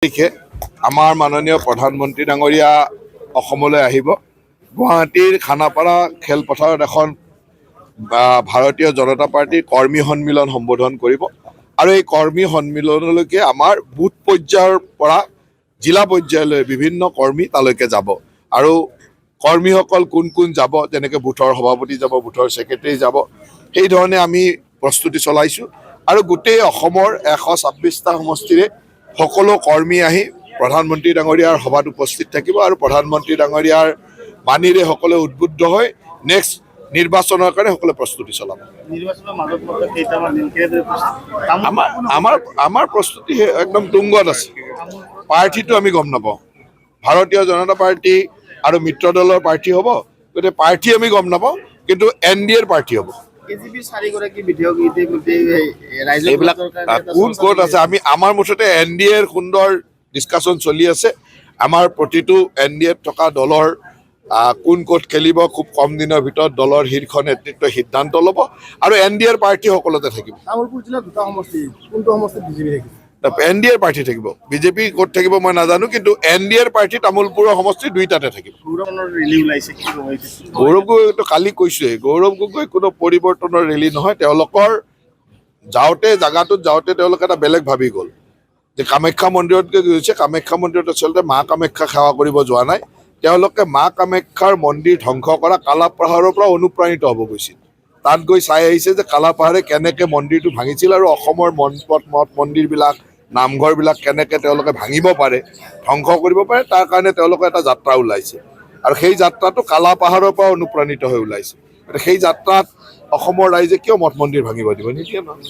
তাৰিখে আমাৰ মাননীয় প্ৰধানমন্ত্ৰী ডাঙৰীয়া অসমলৈ আহিব। গুৱাহাটীৰ খানাপাৰা খেলপথাৰত এখন ভাৰতীয় জনতা পাৰ্টীৰ কৰ্মী সন্মিলন সম্বোধন কৰিব আৰু এই কৰ্মী সন্মিলনলৈকে আমাৰ বুথ পৰ্যায়ৰ পৰা জিলা পৰ্যায়লৈ বিভিন্ন কৰ্মী তালৈকে যাব আৰু কৰ্মীসকল কোন কোন যাব, যেনেকৈ বুথৰ সভাপতি যাব, বুথৰ ছেক্ৰেটাৰী যাব, সেইধৰণে আমি প্ৰস্তুতি চলাইছোঁ আৰু গোটেই অসমৰ 126টা সমষ্টিৰে সকলো কৰ্মী আহি প্ৰধানমন্ত্ৰী ডাঙৰীয়াৰ সভাত উপস্থিত থাকিব আৰু প্ৰধানমন্ত্ৰী ডাঙৰীয়াৰ বাণীৰে সকলোৱে উদ্বুদ্ধ হৈ নেক্সট নিৰ্বাচনৰ কাৰণে সকলোৱে প্ৰস্তুতি চলাব। আমাৰ প্ৰস্তুতি একদম তুংগত আছে। প্ৰাৰ্থীটো আমি গম নাপাওঁ। ভাৰতীয় জনতা পাৰ্টি আৰু মিত্ৰ দলৰ প্ৰাৰ্থী হ'ব, গতিকে প্ৰাৰ্থী আমি গম নাপাওঁ, কিন্তু NDAৰ প্ৰাৰ্থী হ'ব। এইবিলাক কোন ক'ত আছে, আমাৰ মুঠতে NDAৰ সুন্দৰ ডিছকাশ্যন চলি আছে। আমাৰ প্ৰতিটো NDAত থকা দলৰ কোন ক'ত খেলিব, খুব কম দিনৰ ভিতৰত দলৰ শীৰ্ষ নেতৃত্বই সিদ্ধান্ত ল'ব আৰু NDAৰ প্ৰাৰ্থী সকলোতে থাকিব। NDAৰ প্ৰাৰ্থী থাকিব, বিজেপি ক'ত থাকিব মই নাজানো, কিন্তু NDAৰ প্ৰাৰ্থী তামোলপুৰৰ সমষ্টি দুইটাতে থাকিব। গৌৰৱ গগৈতো কালি কৈছোৱেই, গৌৰৱ গগৈ কোনো পৰিৱৰ্তনৰ ৰেলী নহয়। তেওঁলোকৰ জাগাটোত যাওঁতে তেওঁলোকে এটা বেলেগ ভাবি গ'ল যে কামাখ্যা মন্দিৰত গৈছে। কামাখ্যা মন্দিৰত আচলতে মা কামাখ্যা সেৱা কৰিব যোৱা নাই, তেওঁলোকে মা কামাখ্যাৰ মন্দিৰ ধ্বংস কৰা কালাপাহাৰৰ পৰা অনুপ্ৰাণিত হ'ব গৈছিল। তাত গৈ চাই আহিছে যে কালাপাহাৰে কেনেকৈ মন্দিৰটো ভাঙিছিল আৰু অসমৰ মঠ মন্দিৰবিলাক, নামঘৰবিলাক কেনেকৈ তেওঁলোকে ভাঙিব পাৰে, ধ্বংস কৰিব পাৰে, তাৰ কাৰণে তেওঁলোকে এটা যাত্ৰা ওলাইছে আৰু সেই যাত্ৰাটো কালাপাহাৰৰ পৰা অনুপ্ৰাণিত হৈ ওলাইছে। সেই যাত্ৰাত অসমৰ ৰাইজে কিয় মঠ মন্দিৰ ভাঙিব দিব? নিদিয়ে নহয়।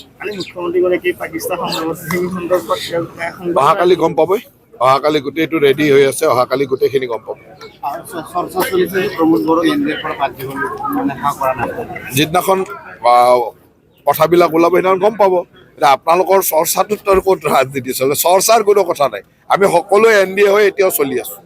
অহাকালি গম পাবই, অহাকালি গোটেইটো ৰেডি হৈ আছে, অহাকালি গোটেইখিনি গম পাব। যিদিনাখন কথাবিলাক ওলাব সেইদিনাখন গম পাব। এতিয়া আপোনালোকৰ চৰ্চাটোত ক'ত ৰাজনীতি চলে? চৰ্চাৰ কোনো কথা নাই। আমি সকলোৱে NDA হৈ এতিয়াও চলি আছোঁ।